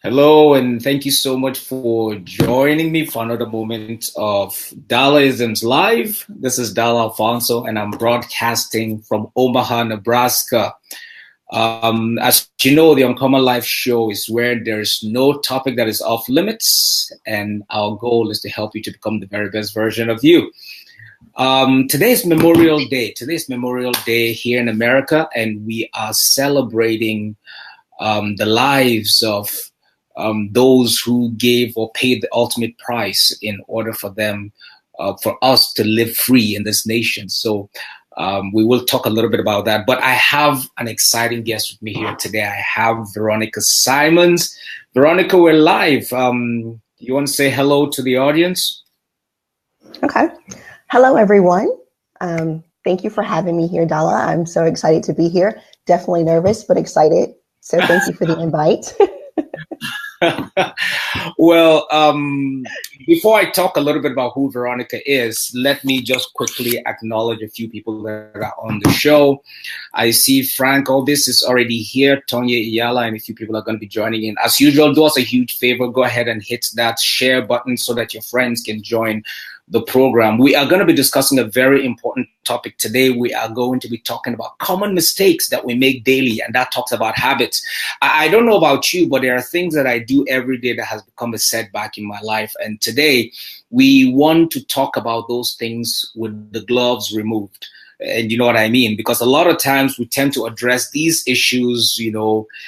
Hello, and thank you so much for joining me for another moment of Dalaisms Live. This is Dala Alphonso, and I'm broadcasting from Omaha, Nebraska. As you know, the Uncommon Life show is where there's no topic that is off limits, and our goal is to help you to become the very best version of you. Today's Memorial Day. Today's Memorial Day here in America, and we are celebrating the lives of those who gave or paid the ultimate price in order for them, for us to live free in this nation. So we will talk a little bit about that. But I have an exciting guest with me here today. I have Veronica Simon. Veronica, we're live. You want to say hello to the audience? Okay. Hello, everyone. Thank you for having me here, Dala. I'm so excited to be here. Definitely nervous, but excited. So thank you for the invite. Well, before I talk a little bit about who Veronica is, let me just quickly acknowledge a few people that are on the show. I see Frank Obis is already here, Tonya Iyala, and a few people are going to be joining in. As usual, do us a huge favor, go ahead and hit that share button so that your friends can join the program. We are going to be discussing a very important topic today. We are going to be talking about common mistakes that we make daily, and that talks about habits. I don't know about you, but there are things that I do every day that has become a setback in my life. And today we want to talk about those things with the gloves removed. And you know what I mean? Because a lot of times we tend to address these issues,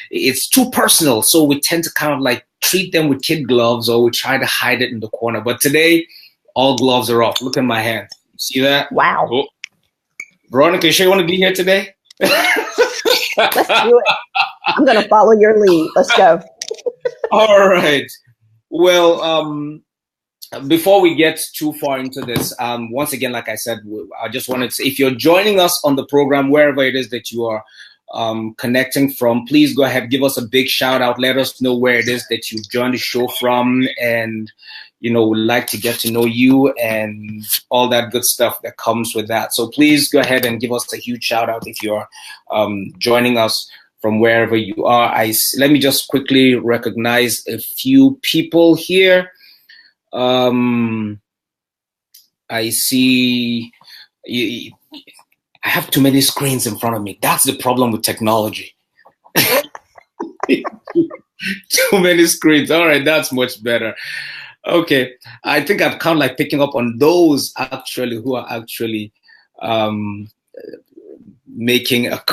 it's too personal. So we tend to kind of like treat them with kid gloves, or we try to hide it in the corner. But today, all gloves are off. Look at my hand. See that? Wow. Oh. Veronica, you sure you want to be here today? Let's do it. I'm going to follow your lead. Let's go. All right. Well, before we get too far into this, once again, like I said, I just wanted to say, if you're joining us on the program, wherever it is that you are connecting from, please go ahead, give us a big shout out. Let us know where it is that you've joined the show from, and we'd like to get to know you and all that good stuff that comes with that. So please go ahead and give us a huge shout out if you're joining us from wherever you are. Let me just quickly recognize a few people here. I see. I have too many screens in front of me. That's the problem with technology. Too many screens. All right, that's much better. Okay, I think I've kind of like picking up on those actually who are actually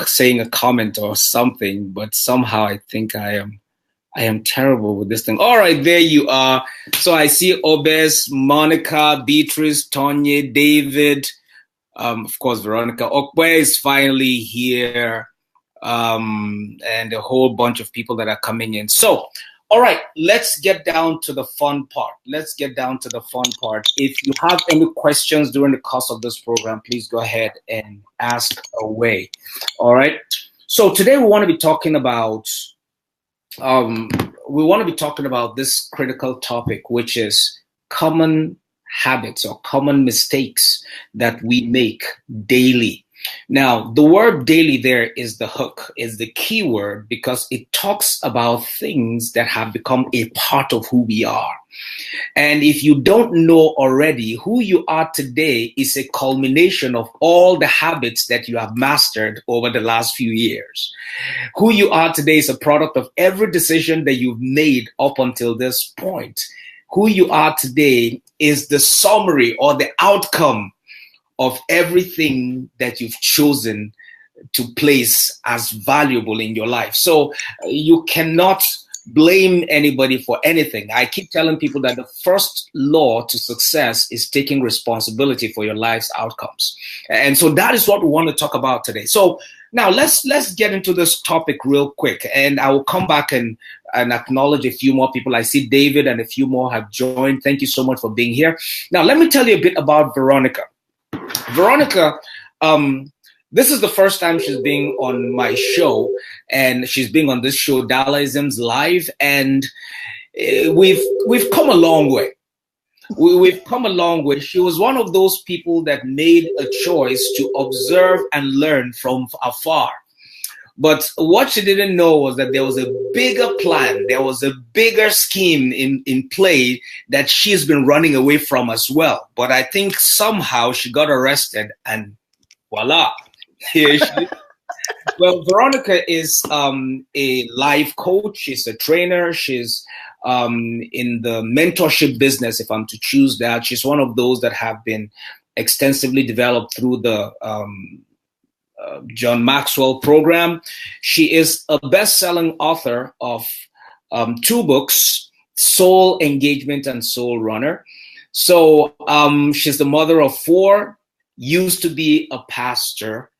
saying a comment or something, but somehow I think I am terrible with this thing. All right, there you are. So I see Obes, Monica, Beatrice, Tonya, David, of course, Veronica Okwe is finally here, and a whole bunch of people that are coming in. So, all right, let's get down to the fun part. If you have any questions during the course of this program, please go ahead and ask away. All right. So today we want to be talking about this critical topic, which is common habits or common mistakes that we make daily. Now, the word daily there is the hook, is the key word, because it talks about things that have become a part of who we are. And if you don't know already, who you are today is a culmination of all the habits that you have mastered over the last few years. Who you are today is a product of every decision that you've made up until this point. Who you are today is the summary or the outcome of everything that you've chosen to place as valuable in your life. So you cannot blame anybody for anything. I keep telling people that the first law to success is taking responsibility for your life's outcomes. And so that is what we want to talk about today. So now let's get into this topic real quick, and I will come back and acknowledge a few more people. I see David and a few more have joined. Thank you so much for being here. Now, let me tell you a bit about Veronica. Veronica, this is the first time she's being on my show, and she's being on this show, Dalaisms Live, and we've come a long way. We've come a long way. She was one of those people that made a choice to observe and learn from afar. But what she didn't know was that there was a bigger plan. There was a bigger scheme in play that she's been running away from as well. But I think somehow she got arrested and voila, here she is. Well, Veronica is a life coach. She's a trainer. She's in the mentorship business, if I'm to choose that. She's one of those that have been extensively developed through the John Maxwell program. She is a best-selling author of 2 books, Soul Engagement and Soul Runner. So she's the mother of 4, used to be a pastor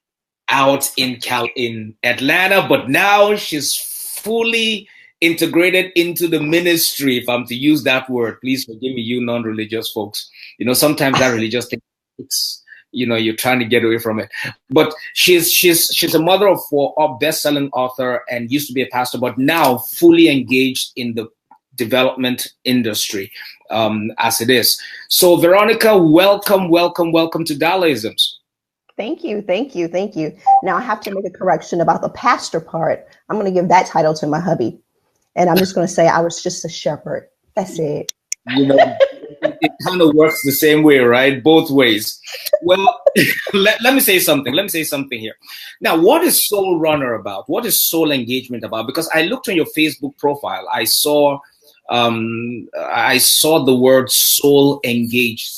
out in Atlanta, but now she's fully integrated into the ministry, if I'm to use that word. Please forgive me, you non-religious folks. You know, sometimes that religious thing, it's, you know, you're trying to get away from it. But she's a mother of 4, a best-selling author, and used to be a pastor, but now fully engaged in the development industry as it is. So Veronica, welcome to Dalaisms. Thank you. Now I have to make a correction about the pastor part. I'm going to give that title to my hubby. And I'm just going to say I was just a shepherd. That's it. You know, it kind of works the same way, right? Both ways. Well, let me say something. Here. Now, what is Soul Runner about? What is Soul Engagement about? Because I looked on your Facebook profile. I saw the word soul engaged.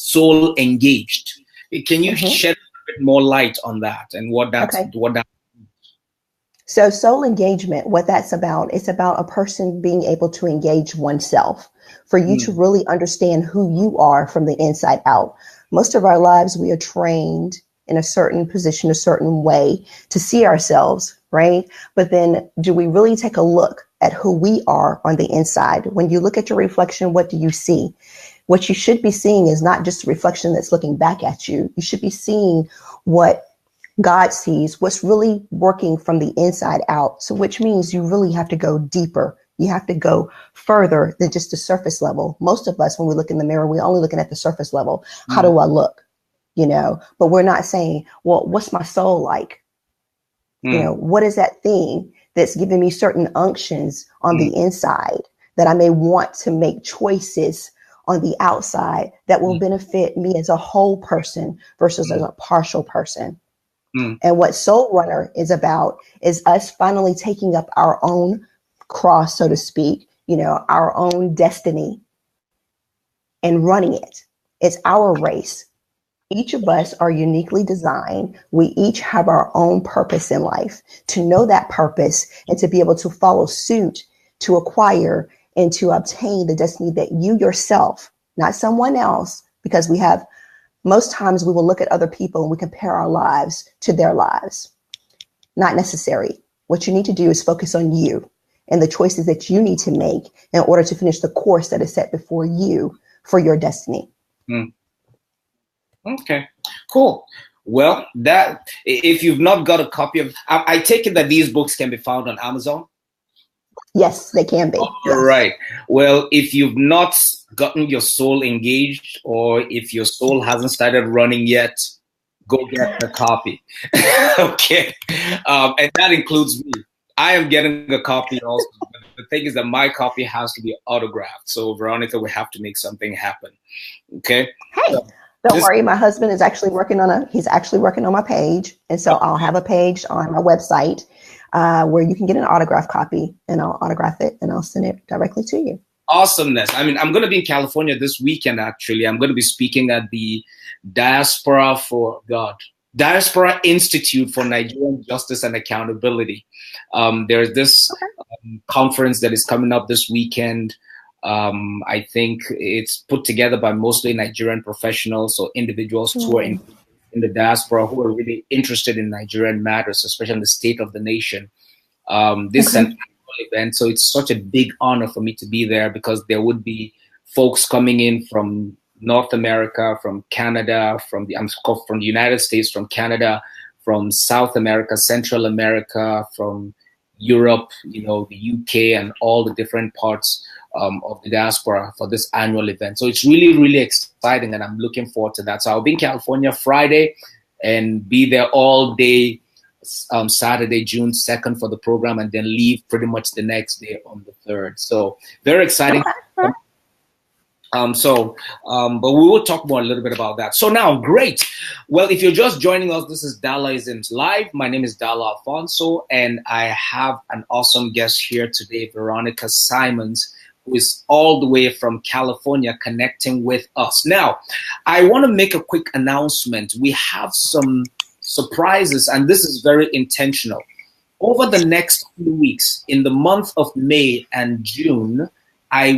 Can you shed a bit more light on that and what that? So soul engagement, what that's about, it's about a person being able to engage oneself, for you to really understand who you are from the inside out. Most of our lives, we are trained in a certain position, a certain way to see ourselves, right? But then do we really take a look at who we are on the inside? When you look at your reflection, what do you see? What you should be seeing is not just a reflection that's looking back at you. You should be seeing what God sees, what's really working from the inside out. So which means you really have to go deeper. You have to go further than just the surface level. Most of us, when we look in the mirror, we're only looking at the surface level. How do I look? You know, but we're not saying, well, what's my soul like? You know, what is that thing that's giving me certain unctions on the inside that I may want to make choices on the outside that will benefit me as a whole person versus as a partial person? And what Soul Runner is about is us finally taking up our own cross, so to speak, you know, our own destiny and running it. It's our race. Each of us are uniquely designed. We each have our own purpose in life. To know that purpose and to be able to follow suit, to acquire and to obtain the destiny that you yourself, not someone else, because most times we will look at other people and we compare our lives to their lives. Not necessary. What you need to do is focus on you and the choices that you need to make in order to finish the course that is set before you for your destiny. Okay, cool. Well, that if you've not got a copy of, I take it that these books can be found on Amazon. Yes, they can be. All right. Well, if you've not gotten your soul engaged, or if your soul hasn't started running yet, go get the copy. Okay. And that includes me. I am getting a copy also. The thing is that my copy has to be autographed. So Veronica, we have to make something happen. Okay. Hey, don't worry. My husband is actually working on my page. And so I'll have a page on my website where you can get an autograph copy, and I'll autograph it and I'll send it directly to you. Awesomeness. I mean, I'm going to be in California this weekend, actually. I'm going to be speaking at the Diaspora Institute for Nigerian Justice and Accountability. There's this conference that is coming up this weekend. I think it's put together by mostly Nigerian professionals or individuals who are in the diaspora who are really interested in Nigerian matters, especially in the state of the nation. This is an annual event, so it's such a big honor for me to be there, because there would be folks coming in from North America, from Canada, from the United States, from Canada, from South America, Central America, from Europe, you know, the UK, and all the different parts of the diaspora for this annual event. So it's really, really exciting, and I'm looking forward to that. So I'll be in California Friday and be there all day Saturday, June 2nd for the program, and then leave pretty much the next day on the 3rd. So very exciting. Okay. But we will talk more a little bit about that. So now, great. Well, if you're just joining us, this is Dalaisms Live. My name is Dala Alphonso, and I have an awesome guest here today, Veronica Simon, who is all the way from California connecting with us. Now, I want to make a quick announcement. We have some surprises, and this is very intentional. Over the next few weeks, in the month of May and June,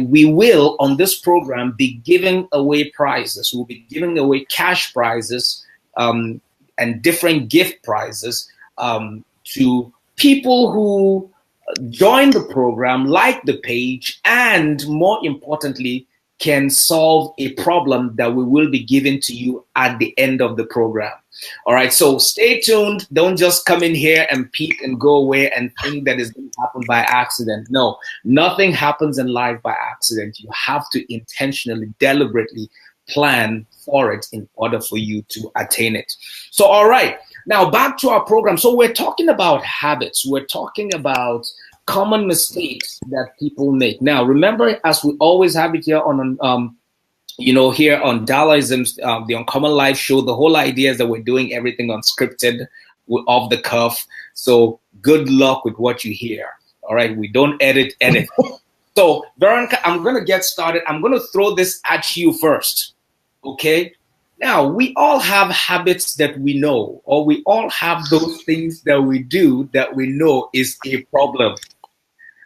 we will, on this program, be giving away prizes. We'll be giving away cash prizes and different gift prizes to people who join the program, like the page, and more importantly, can solve a problem that we will be giving to you at the end of the program. All right, so stay tuned. Don't just come in here and peek and go away and think that it's going to happen by accident. No, nothing happens in life by accident. You have to intentionally, deliberately plan for it in order for you to attain it. So, all right, now back to our program. So we're talking about habits. We're talking about common mistakes that people make. Now, remember, as we always have it here on here on Dalaisms, the Uncommon Life show, the whole idea is that we're doing everything unscripted, off the cuff. So good luck with what you hear. All right, we don't edit anything. So Veronica, I'm going to get started. I'm going to throw this at you first. Okay. Now, we all have habits that we know, or we all have those things that we do that we know is a problem.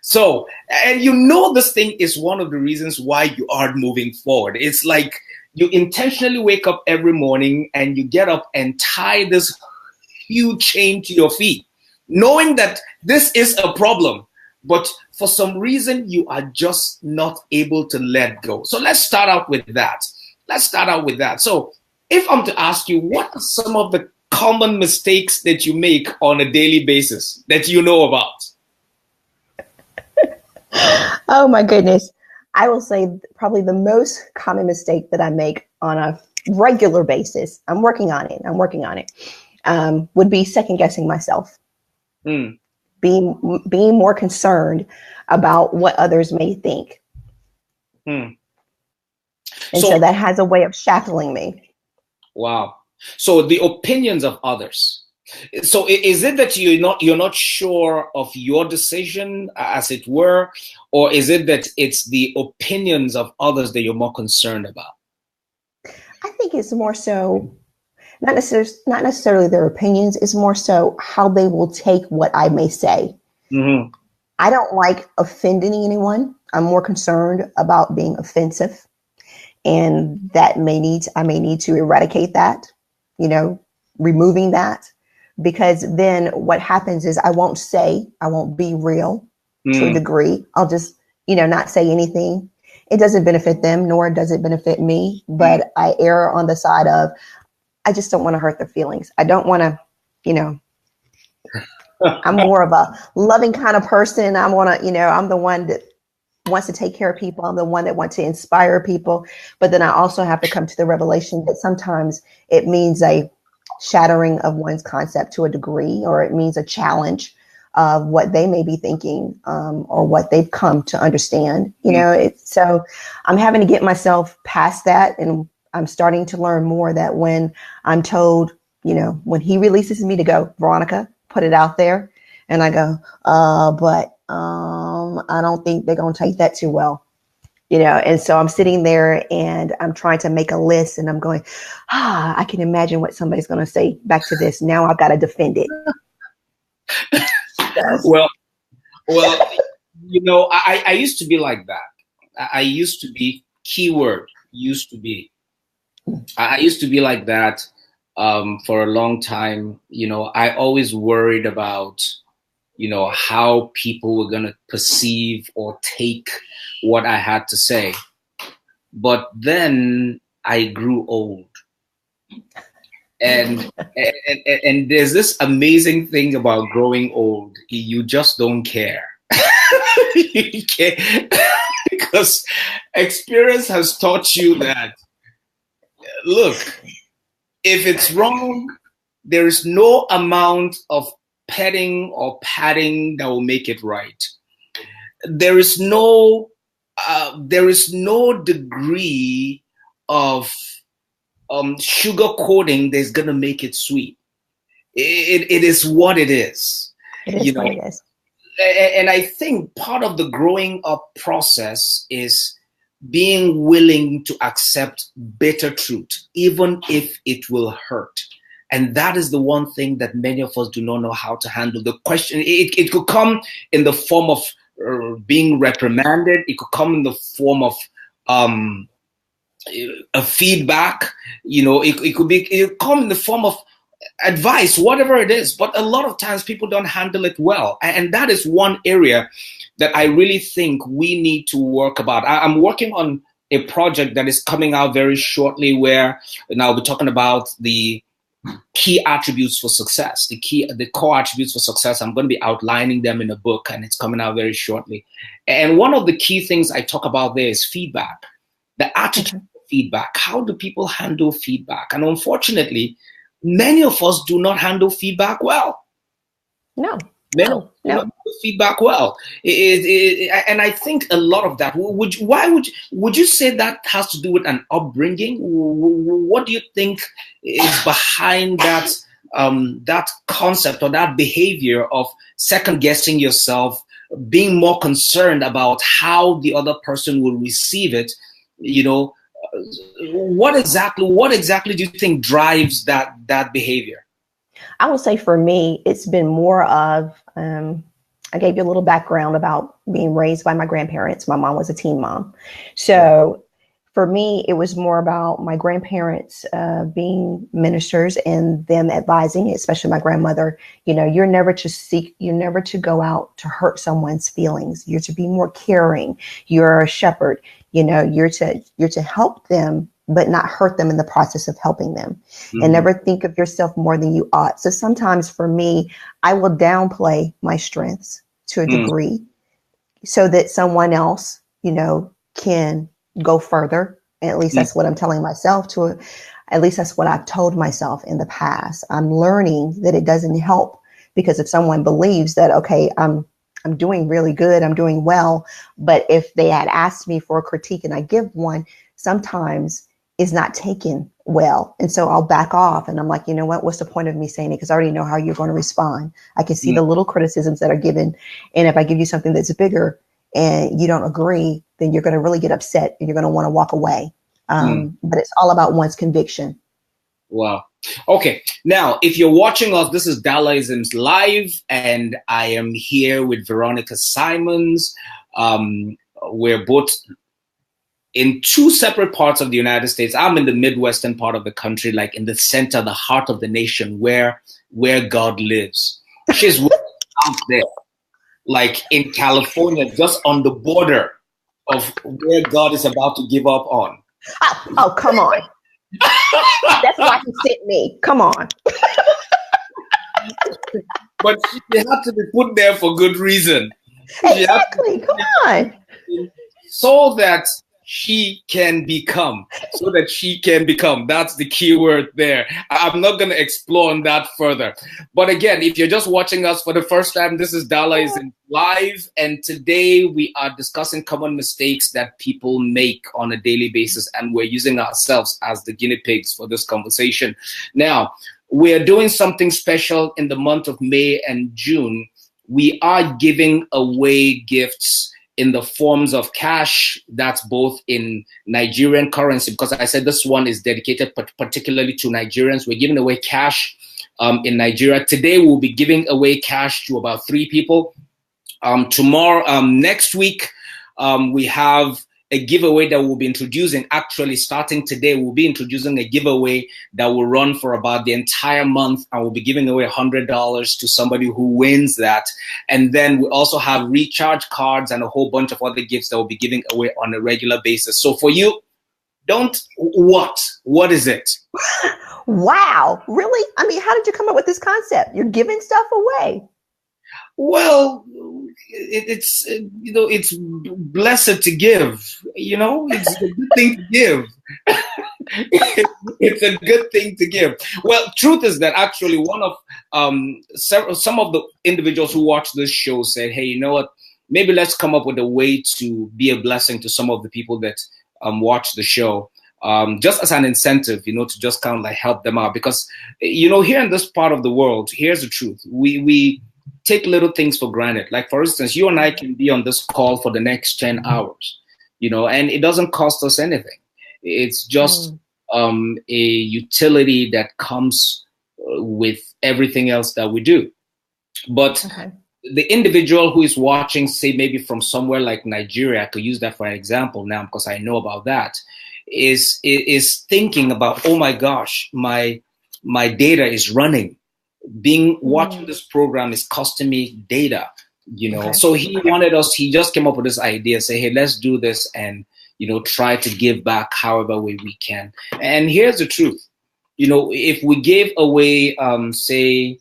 So, and you know this thing is one of the reasons why you aren't moving forward. It's like you intentionally wake up every morning and you get up and tie this huge chain to your feet, knowing that this is a problem, but for some reason you are just not able to let go. So let's start out with that. So if I'm to ask you, what are some of the common mistakes that you make on a daily basis that you know about? Oh my goodness. I will say probably the most common mistake that I make on a regular basis, I'm working on it, would be second guessing myself. Being more concerned about what others may think. And so that has a way of shackling me. Wow. So the opinions of others. So is it that you're not sure of your decision, as it were, or is it that it's the opinions of others that you're more concerned about? I think it's more so not necessarily their opinions. It's more so how they will take what I may say. Mm-hmm. I don't like offending anyone. I'm more concerned about being offensive, and I may need to eradicate that, removing that. Because then what happens is I won't be real to a degree. I'll just, not say anything. It doesn't benefit them, nor does it benefit me. But I err on the side of, I just don't want to hurt their feelings. I don't want to, I'm more of a loving kind of person. I'm the one that wants to take care of people. I'm the one that wants to inspire people. But then I also have to come to the revelation that sometimes it means a shattering of one's concept to a degree, or it means a challenge of what they may be thinking, or what they've come to understand. So I'm having to get myself past that, and I'm starting to learn more that when I'm told, when he releases me to go, Veronica, put it out there, and I go, but I don't think they're going to take that too well. And so I'm sitting there and I'm trying to make a list, and I'm going, I can imagine what somebody's going to say back to this. Now I've got to defend it. Well, I used to be like that. I used to be, keyword, used to be. I used to be like that for a long time. I always worried about, how people were going to perceive or take what I had to say. But then I grew old. And there's this amazing thing about growing old. You just don't care. You can't, because experience has taught you that, look, if it's wrong, there is no amount of petting or patting that will make it right. There is no degree of sugar coating that's gonna make it sweet. It is what it is, It is what it is. And I think part of the growing up process is being willing to accept bitter truth, even if it will hurt. And that is the one thing that many of us do not know how to handle. The question, it could come in the form of being reprimanded. It could come in the form of a feedback. It could come in the form of advice, whatever it is. But a lot of times people don't handle it well. And that is one area that I really think we need to work about. I'm working on a project that is coming out very shortly where, and I'll be talking about the key attributes for success, the core attributes for success. I'm going to be outlining them in a book, and it's coming out very shortly. And one of the key things I talk about there is feedback, the attitude of feedback. How do people handle feedback? And unfortunately, many of us do not handle feedback well. No. Feedback well, and I think a lot of that. Would you say that has to do with an upbringing? What do you think is behind that that concept or that behavior of second guessing yourself, being more concerned about how the other person will receive it? What exactly do you think drives that behavior? I would say for me, it's been more of, I gave you a little background about being raised by my grandparents. My mom was a teen mom. So for me, it was more about my grandparents being ministers and them advising, especially my grandmother, you're never to go out to hurt someone's feelings. You're to be more caring. You're a shepherd. You're to help them, but not hurt them in the process of helping them, and never think of yourself more than you ought. So sometimes for me, I will downplay my strengths to a degree so that someone else, can go further. And at least that's what I'm telling myself at least that's what I've told myself in the past. I'm learning that it doesn't help, because if someone believes that, okay, I'm doing really good, I'm doing well, but if they had asked me for a critique and I give one, sometimes is not taken well. And so I'll back off and I'm like, you know what, what's the point of me saying it? Because I already know how you're going to respond. I can see the little criticisms that are given. And if I give you something that's bigger and you don't agree, then you're going to really get upset and you're going to want to walk away. But it's all about one's conviction. Wow. Okay. Now, if you're watching us, this is Dalaisms Live, and I am here with Veronica Simons. We're both in two separate parts of the United States. I'm in the Midwestern part of the country, like in the center, the heart of the nation, where God lives. She's out there, like in California, just on the border of where God is about to give up on. Oh, come on. That's why he sent me. Come on. But she had to be put there for good reason. Exactly. Come on. So that she can become. That's the key word there. I'm not going to explore on that further. But again, if you're just watching us for the first time, this is Dalaisms Live. And today we are discussing common mistakes that people make on a daily basis. And we're using ourselves as the guinea pigs for this conversation. Now, we're doing something special in the month of May and June. We are giving away gifts in the forms of cash. That's both in Nigerian currency, because I said this one is dedicated particularly to Nigerians. We're giving away cash in Nigeria. Today, we'll be giving away cash to about 3 people. Tomorrow, next week, we have a giveaway that we'll be introducing. Actually, starting today, we'll be introducing a giveaway that will run for about the entire month, and we'll be giving away $100 to somebody who wins that. And then we also have recharge cards and a whole bunch of other gifts that we'll be giving away on a regular basis. So for you, what is it? Wow, really? I mean, how did you come up with this concept? You're giving stuff away. Well, it's blessed to give. It's a good thing to give. It's a good thing to give. Well, truth is that actually one of some of the individuals who watch this show said, hey, you know what, maybe let's come up with a way to be a blessing to some of the people that watch the show, just as an incentive, to just kind of like help them out. Because, here in this part of the world, here's the truth. We take little things for granted. Like, for instance, you and I can be on this call for the next 10 hours, and it doesn't cost us anything. It's just a utility that comes with everything else that we do. But the individual who is watching, say maybe from somewhere like Nigeria, I could use that for an example now because I know about that, is thinking about, oh my gosh, my data is running. Watching this program is costing me data, So he just came up with this idea, say, hey, let's do this and, try to give back however way we can. And here's the truth. If we gave away, say,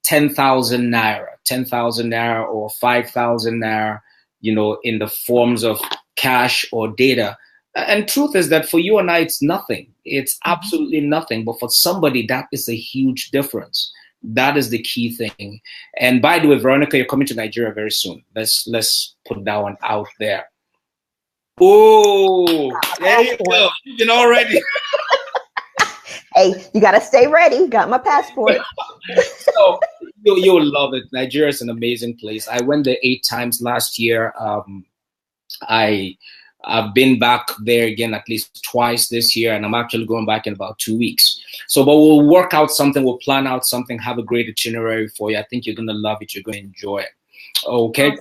10,000 naira or 5,000 naira, in the forms of cash or data. And truth is that for you and I, it's nothing. It's absolutely nothing. But for somebody, that is a huge difference. That is the key thing. And by the way, Veronica, you're coming to Nigeria very soon. Let's put that one out there. Oh, there you go. You know already. Hey, you got to stay ready. Got my passport. So you'll love it. Nigeria is an amazing place. I went there 8 times last year. I've been back there again at least twice this year, and I'm actually going back in about 2 weeks. So, but we'll work out something. We'll plan out something, have a great itinerary for you. I think you're going to love it. You're going to enjoy it. Okay.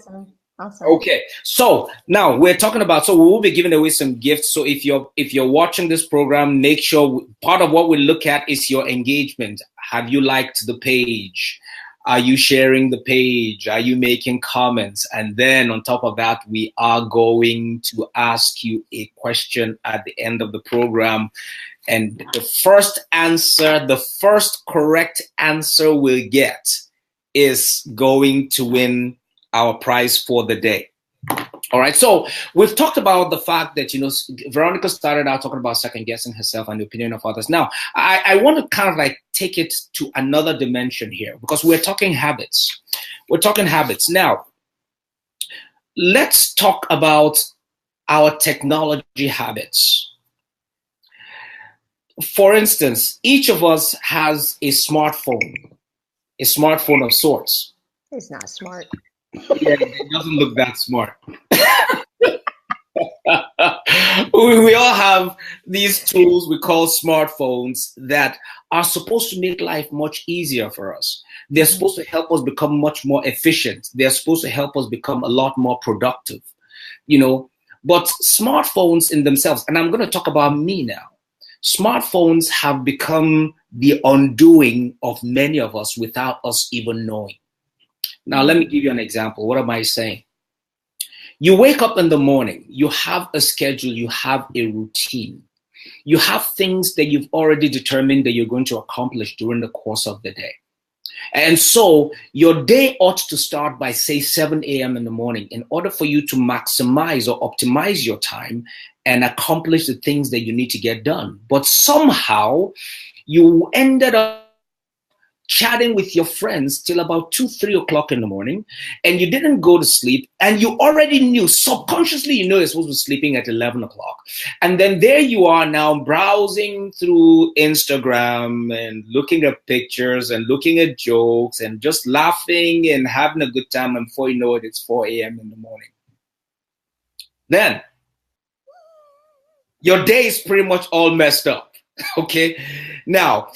Awesome. Okay. So now we're talking about, so we will be giving away some gifts. So if you're watching this program, make sure part of what we look at is your engagement. Have you liked the page? Are you sharing the page? Are you making comments? And then on top of that, we are going to ask you a question at the end of the program. And the first correct answer we'll get is going to win our prize for the day. All right. So we've talked about the fact that, Veronica started out talking about second guessing herself and the opinion of others. Now, I want to kind of like take it to another dimension here because we're talking habits. We're talking habits. Now, let's talk about our technology habits. For instance, each of us has a smartphone of sorts. It's not smart. Yeah, it doesn't look that smart. We all have these tools we call smartphones that are supposed to make life much easier for us. They're supposed to help us become much more efficient. They're supposed to help us become a lot more productive, But smartphones in themselves, and I'm going to talk about me now, smartphones have become the undoing of many of us without us even knowing. Now, let me give you an example. What am I saying? You wake up in the morning, you have a schedule, you have a routine. You have things that you've already determined that you're going to accomplish during the course of the day. And so your day ought to start by, say, 7 a.m. in the morning in order for you to maximize or optimize your time and accomplish the things that you need to get done. But somehow you ended up chatting with your friends till about 2-3 o'clock in the morning, and you didn't go to sleep, and you already knew, subconsciously you're supposed to be sleeping at 11 o'clock. And then there you are now browsing through Instagram and looking at pictures and looking at jokes and just laughing and having a good time, and before you know it, it's 4 a.m. in the morning. Then your day is pretty much all messed up, okay? Now,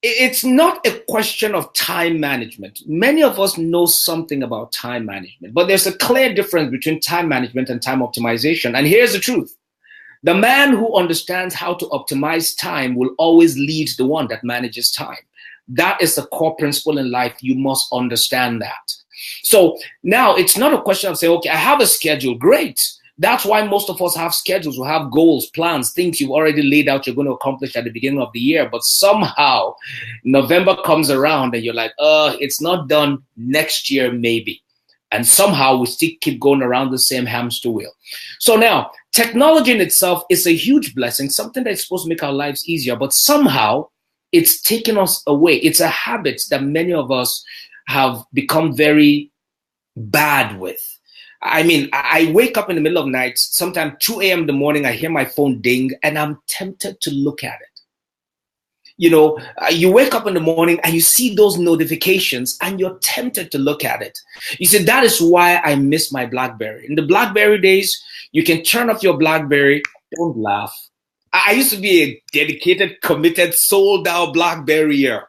it's not a question of time management. Many of us know something about time management, but there's a clear difference between time management and time optimization. And here's the truth. The man who understands how to optimize time will always lead the one that manages time. That is the core principle in life. You must understand that. So now it's not a question of saying, okay, I have a schedule. Great. That's why most of us have schedules. We have goals, plans, things you've already laid out you're going to accomplish at the beginning of the year. But somehow November comes around and you're like, it's not done, next year maybe. And somehow we still keep going around the same hamster wheel. So now technology in itself is a huge blessing, something that's supposed to make our lives easier. But somehow it's taken us away. It's a habit that many of us have become very bad with. I mean, I wake up in the middle of the night, sometimes 2 a.m. in the morning, I hear my phone ding, and I'm tempted to look at it. You know, you wake up in the morning and you see those notifications and you're tempted to look at it. You see, that is why I miss my BlackBerry. In the BlackBerry days, you can turn off your BlackBerry. Don't laugh. I used to be a dedicated, committed, sold out BlackBerryer.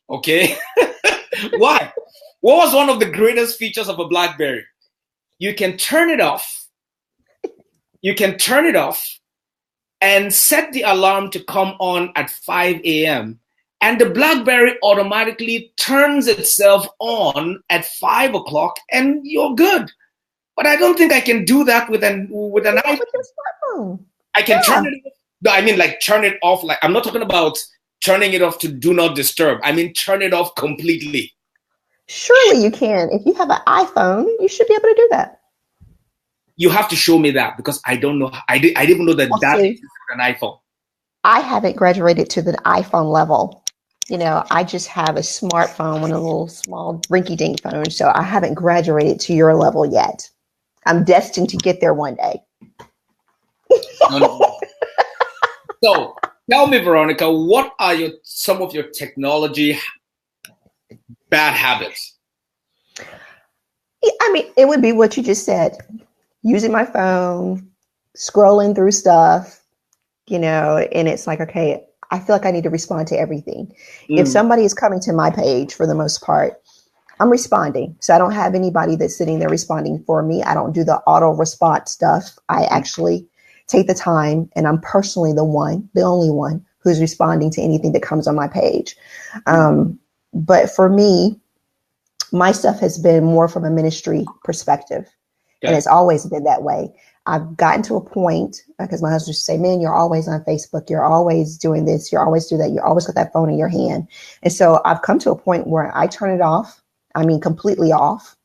Okay? Why? What was one of the greatest features of a BlackBerry? You can turn it off. You can turn it off and set the alarm to come on at 5 a.m. And the BlackBerry automatically turns itself on at 5 o'clock and you're good. But I don't think I can do that with an iPhone. With your smartphone. I can turn it off. No, I mean, like, turn it off. Like, I'm not talking about turning it off to do not disturb. I mean, turn it off completely. Surely you can. If you have an iPhone, you should be able to do that. You have to show me that, because I don't know. I didn't even know that that exists with an iPhone. I haven't graduated to the iPhone level. You know, I just have a smartphone, one of the little small rinky-dink phones. So I haven't graduated to your level yet. I'm destined to get there one day. No. So tell me, Veronica, what are some of your technology bad habits? I mean, it would be what you just said. Using my phone, scrolling through stuff, you know, and it's like, okay, I feel like I need to respond to everything. If somebody is coming to my page, for the most part, I'm responding. So I don't have anybody that's sitting there responding for me. I don't do the auto response stuff. I actually take the time, and I'm personally the only one who's responding to anything that comes on my page. But for me, my stuff has been more from a ministry perspective. Okay. And it's always been that way. I've gotten to a point, because my husband used to say, man, you're always on Facebook. You're always doing this. You're always doing that. You always got that phone in your hand. And so I've come to a point where I turn it off. I mean, completely off.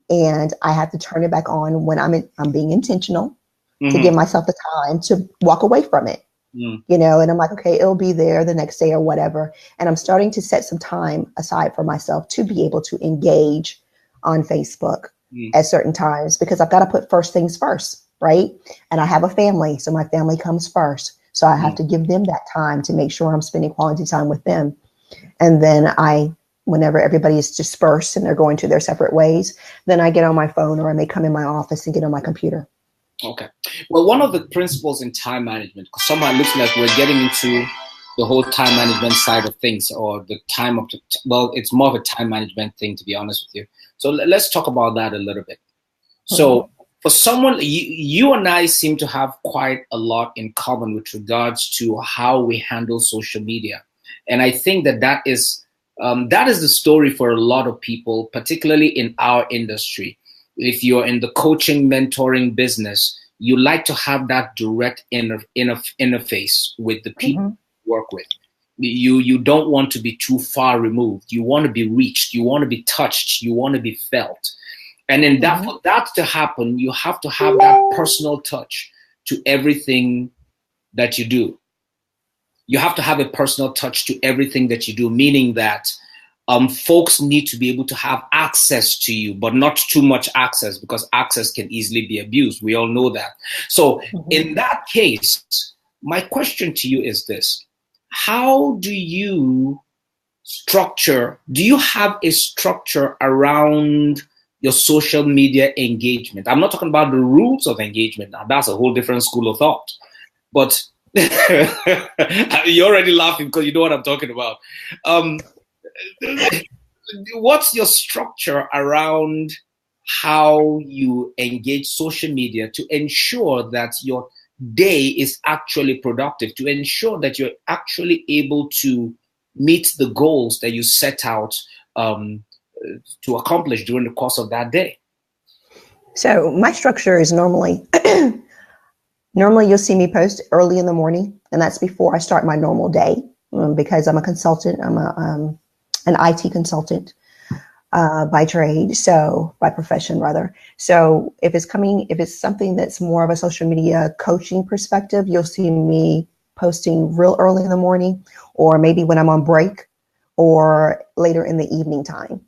And I have to turn it back on when I'm being intentional to give myself the time to walk away from it. You know, and I'm like, okay, it'll be there the next day or whatever. And I'm starting to set some time aside for myself to be able to engage on Facebook at certain times, because I've got to put first things first, right? And I have a family, so my family comes first. So I have to give them that time to make sure I'm spending quality time with them. And then whenever everybody is dispersed and they're going to their separate ways, then I get on my phone, or I may come in my office and get on my computer. Okay. Well, one of the principles in time management, because somehow it looks like we're getting into the whole time management side of things, or the time of it's more of a time management thing, to be honest with you. So let's talk about that a little bit. So for someone, you and I seem to have quite a lot in common with regards to how we handle social media. And I think that is the story for a lot of people, particularly in our industry. If you're in the coaching, mentoring business, you like to have that direct interface with the people you work with. You don't want to be too far removed. You want to be reached. You want to be touched. You want to be felt. And then for that to happen, you have to have that personal touch to everything that you do. You have to have a personal touch to everything that you do, meaning that folks need to be able to have access to you, but not too much access, because access can easily be abused. We all know that. So in that case, my question to you is this: how do you have a structure around your social media engagement? I'm not talking about the rules of engagement. Now, that's a whole different school of thought. But you're already laughing because you know what I'm talking about. What's your structure around how you engage social media to ensure that your day is actually productive, to ensure that you're actually able to meet the goals that you set out to accomplish during the course of that day? So my structure is normally you'll see me post early in the morning, and that's before I start my normal day, because I'm a consultant. I'm an IT consultant by trade, so by profession rather. So if it's something that's more of a social media coaching perspective, you'll see me posting real early in the morning, or maybe when I'm on break, or later in the evening time,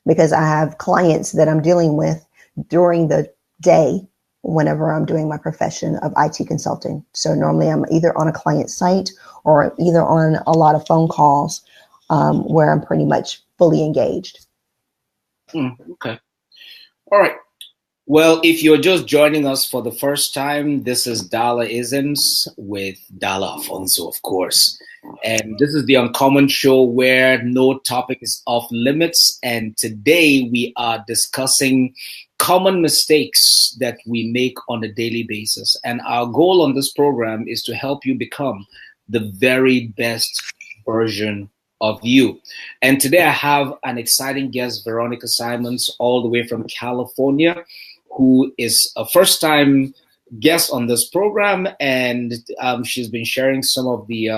because I have clients that I'm dealing with during the day whenever I'm doing my profession of IT consulting. So normally I'm either on a client site or either on a lot of phone calls where I'm pretty much fully engaged. Okay. All right. Well, if you're just joining us for the first time, this is Dalaisms with Dala Alphonso, of course. And this is the Uncommon Show where no topic is off limits. And today we are discussing common mistakes that we make on a daily basis. And our goal on this program is to help you become the very best version of you. And today I have an exciting guest, Veronica Simon, all the way from California, who is a first-time guest on this program, and she's been sharing some of the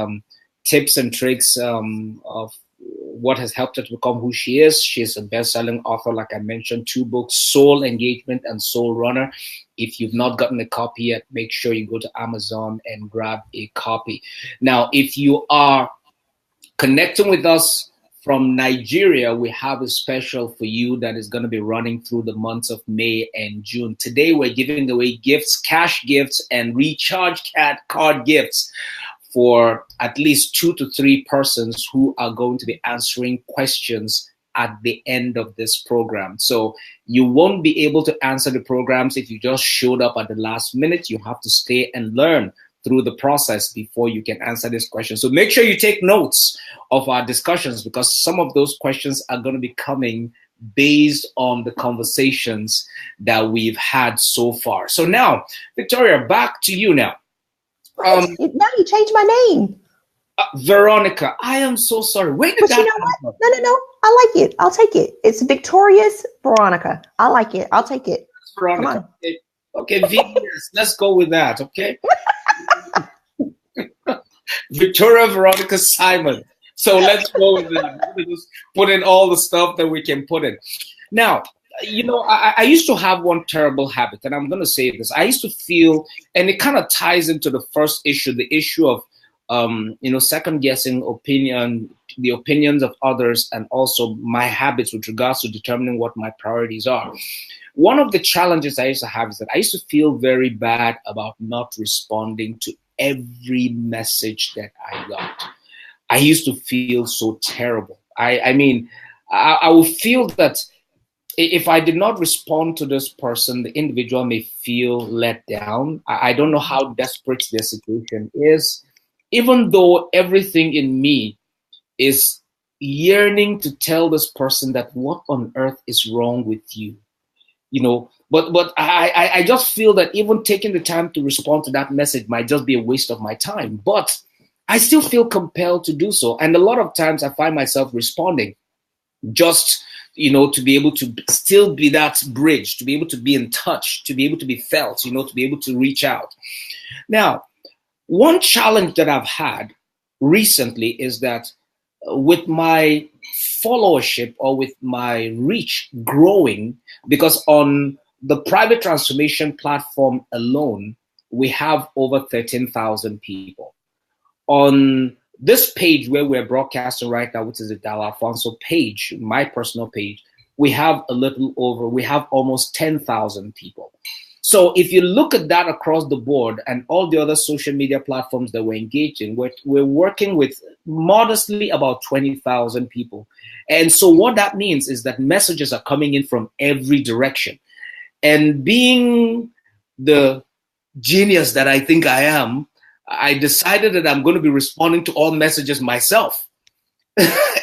tips and tricks of what has helped her to become who she is. She's a best-selling author, like I mentioned, 2 books, Soul Engagement and Soul Runner. If you've not gotten a copy yet, make sure you go to Amazon and grab a copy. Now, if you are connecting with us from Nigeria, we have a special for you that is going to be running through the months of May and June. Today, we're giving away gifts, cash gifts, and recharge card gifts for at least 2 to 3 persons who are going to be answering questions at the end of this program. So you won't be able to answer the programs if you just showed up at the last minute. You have to stay and learn through the process before you can answer this question. So make sure you take notes of our discussions, because some of those questions are going to be coming based on the conversations that we've had so far. So now, Victoria, back to you now. Now you changed my name. Veronica, I am so sorry. Where did that come from? No. I like it. I'll take it. It's Victorious Veronica. I like it. I'll take it. Veronica. Okay, VBS. Let's go with that, okay? Victoria Veronica Simon. So let's go with that. We'll just put in all the stuff that we can put in. Now, you know, I used to have one terrible habit, and I'm going to say this. I used to feel, and it kind of ties into the first issue, the issue of, second guessing the opinions of others, and also my habits with regards to determining what my priorities are. One of the challenges I used to have is that I used to feel very bad about not responding to every message that I got. I used to feel so terrible. I mean, I would feel that if I did not respond to this person, the individual may feel let down. I don't know how desperate their situation is, even though everything in me is yearning to tell this person that what on earth is wrong with you, you know. But I just feel that even taking the time to respond to that message might just be a waste of my time. But I still feel compelled to do so. And a lot of times I find myself responding just, to be able to still be that bridge, to be able to be in touch, to be able to be felt, to be able to reach out. Now, one challenge that I've had recently is that with my followership or with my reach growing, because on the private transformation platform alone, we have over 13,000 people. On this page where we're broadcasting right now, which is the Dala Alphonso page, my personal page, we have almost 10,000 people. So if you look at that across the board and all the other social media platforms that we're engaged in, we're working with modestly about 20,000 people. And so what that means is that messages are coming in from every direction. And being the genius that I think I am, I decided that I'm going to be responding to all messages myself.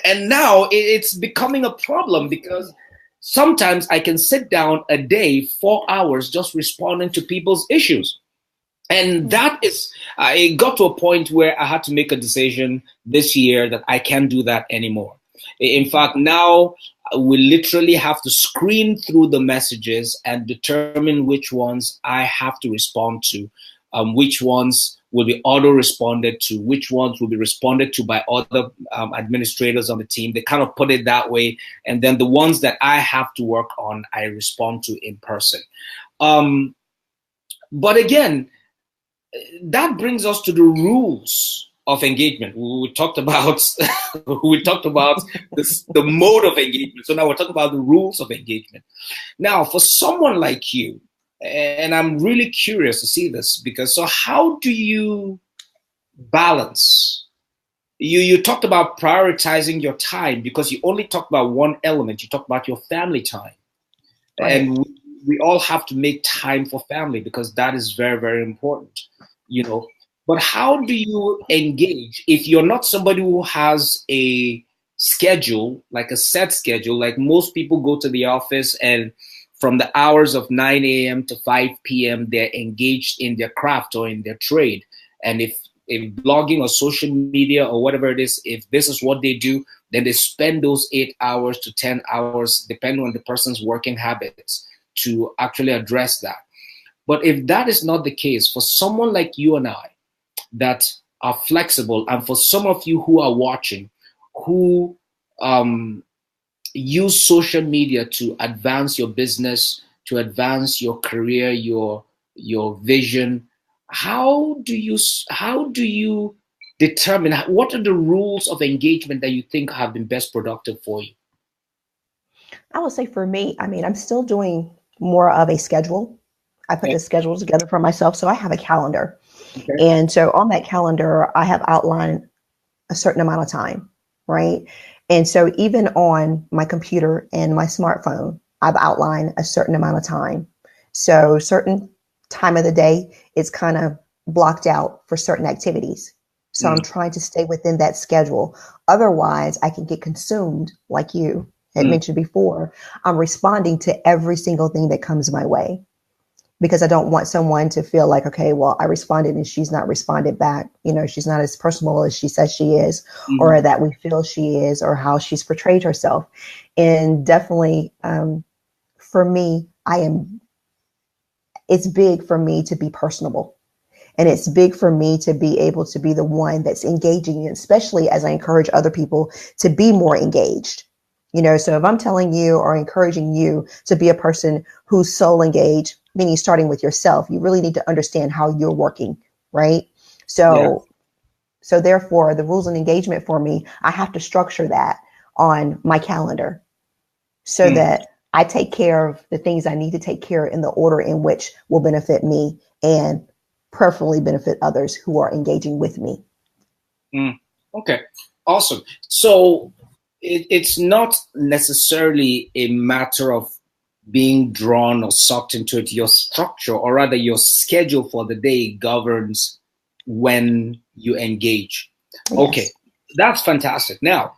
And now it's becoming a problem, because sometimes I can sit down a day, 4 hours, just responding to people's issues. And that is, it got to a point where I had to make a decision this year that I can't do that anymore. In fact, now we literally have to screen through the messages and determine which ones I have to respond to, which ones will be auto-responded to, which ones will be responded to by other administrators on the team. They kind of put it that way. And then the ones that I have to work on, I respond to in person. But again, that brings us to the rules of engagement. We talked about we talked about the mode of engagement. So now we're talking about the rules of engagement. Now, for someone like you, and I'm really curious to see this, because so how do you balance? You talked about prioritizing your time, because you only talked about one element. You talked about your family time. Right. And we all have to make time for family, because that is very, very important, you know. But how do you engage if you're not somebody who has a schedule, like a set schedule? Like most people go to the office, and from the hours of 9 a.m. to 5 p.m., they're engaged in their craft or in their trade. And if blogging or social media or whatever it is, if this is what they do, then they spend those 8 hours to 10 hours, depending on the person's working habits, to actually address that. But if that is not the case, for someone like you and I that are flexible, and for some of you who are watching, who use social media to advance your business, to advance your career, your vision, how do you determine, what are the rules of engagement that you think have been best productive for you? I would say for me, I mean, I'm still doing more of a schedule. I put Okay. the schedule together for myself. So I have a calendar. Okay. And so on that calendar, I have outlined a certain amount of time, right? And so even on my computer and my smartphone, I've outlined a certain amount of time. So certain time of the day, it's kind of blocked out for certain activities. So I'm trying to stay within that schedule. Otherwise, I can get consumed, like you had mentioned before. I'm responding to every single thing that comes my way, because I don't want someone to feel like, okay, well, I responded and she's not responded back. You know, she's not as personable as she says she is, or that we feel she is, or how she's portrayed herself. And definitely, for me, it's big for me to be personable. And it's big for me to be able to be the one that's engaging, especially as I encourage other people to be more engaged. You know, so if I'm telling you or encouraging you to be a person who's soul engaged, meaning starting with yourself, you really need to understand how you're working, right? So, so therefore, the rules and engagement for me, I have to structure that on my calendar so that I take care of the things I need to take care of in the order in which will benefit me and preferably benefit others who are engaging with me. Okay, awesome. So it's not necessarily a matter of being drawn or sucked into it. Your structure, or rather your schedule for the day, governs when you engage. Yes. Okay, that's fantastic. Now,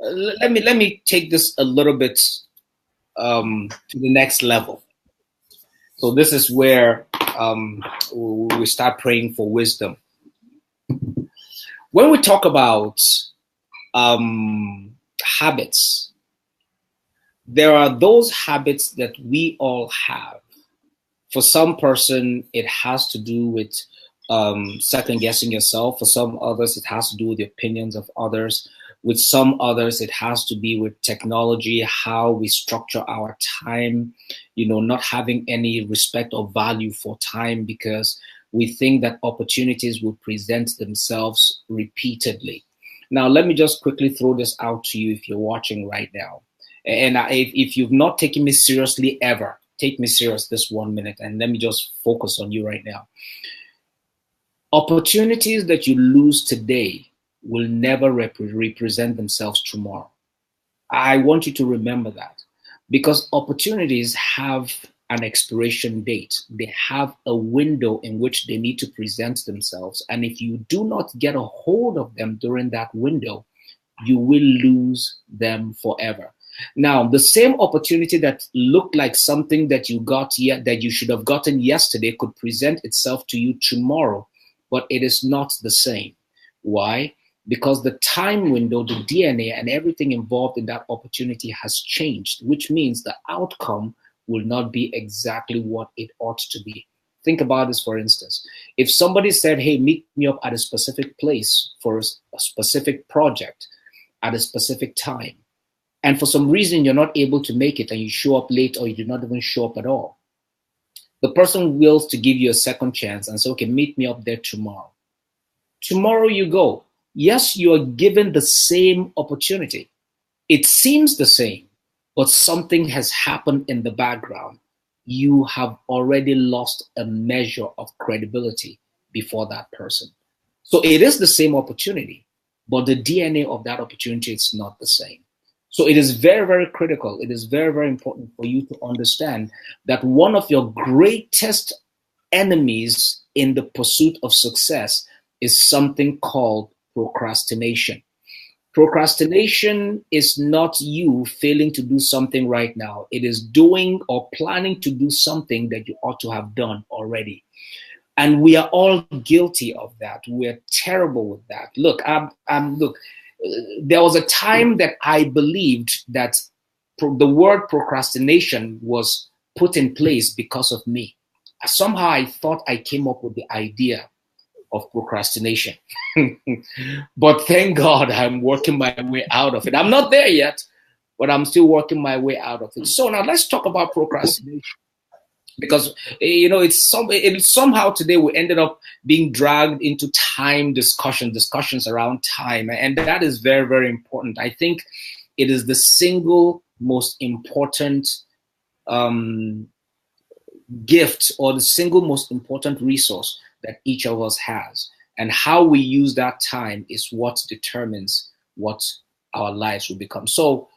let me take this a little bit to the next level. So this is where we start praying for wisdom. When we talk about habits, there are those habits that we all have. For some person, it has to do with second guessing yourself. For some others, it has to do with the opinions of others. With some others, it has to be with technology, how we structure our time, you know, not having any respect or value for time because we think that opportunities will present themselves repeatedly. Now, let me just quickly throw this out to you if you're watching right now. And if you've not taken me seriously ever, take me serious this 1 minute and let me just focus on you right now. Opportunities that you lose today will never represent themselves tomorrow. I want you to remember that, because opportunities have an expiration date. They have a window in which they need to present themselves. And if you do not get a hold of them during that window, you will lose them forever. Now, the same opportunity that looked like something that you got that you should have gotten yesterday could present itself to you tomorrow, but it is not the same. Why? Because the time window, the DNA, and everything involved in that opportunity has changed, which means the outcome will not be exactly what it ought to be. Think about this, for instance. If somebody said, hey, meet me up at a specific place for a specific project at a specific time, and for some reason you're not able to make it and you show up late or you do not even show up at all, The person wills to give you a second chance and say, okay, meet me up there tomorrow. Tomorrow you go. Yes, you are given the same opportunity. It seems the same, but something has happened in the background. You have already lost a measure of credibility before that person. So it is the same opportunity, but the DNA of that opportunity is not the same. So it is very, very critical. It is very, very important for you to understand that one of your greatest enemies in the pursuit of success is something called procrastination. Procrastination is not you failing to do something right now. It is doing or planning to do something that you ought to have done already. And we are all guilty of that. We're terrible with that. Look, there was a time that I believed that the word procrastination was put in place because of me. Somehow I thought I came up with the idea of procrastination. But thank God I'm working my way out of it. I'm not there yet, but I'm still working my way out of it. So now let's talk about procrastination. Because it's somehow today we ended up being dragged into discussions around time, and that is very, very important. I think it is the single most important gift, or the single most important resource that each of us has, and how we use that time is what determines what our lives will become. So,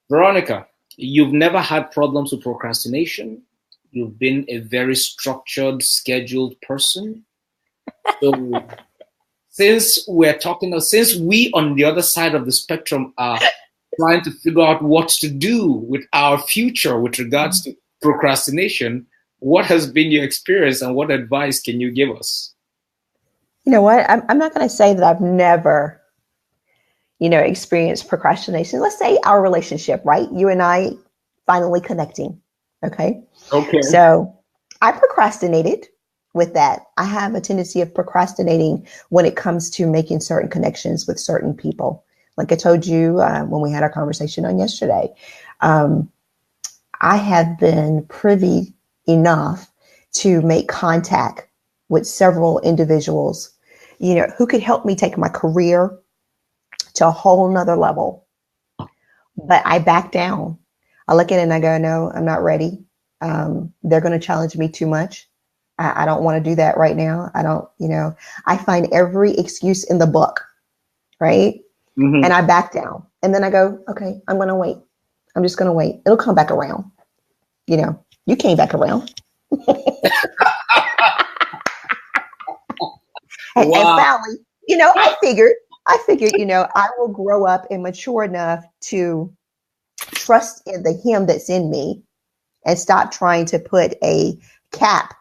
Veronica, you've never had problems with procrastination. You've been a very structured, scheduled person. So since we on the other side of the spectrum are trying to figure out what to do with our future with regards to procrastination, what has been your experience and what advice can you give us? You know what? I'm not going to say that I've never, experienced procrastination. Let's say our relationship, right? You and I finally connecting. Okay. Okay. So I procrastinated with that. I have a tendency of procrastinating when it comes to making certain connections with certain people. Like I told you when we had our conversation on yesterday, I have been privy enough to make contact with several individuals, who could help me take my career to a whole nother level. But I back down. I look at it and I go, no, I'm not ready. They're going to challenge me too much. I don't want to do that right now. I find every excuse in the book, right? Mm-hmm. And I back down. And then I go, okay, I'm going to wait. I'm just going to wait. It'll come back around. You came back around. And finally, I figured, I will grow up and mature enough to trust in the him that's in me and stop trying to put a cap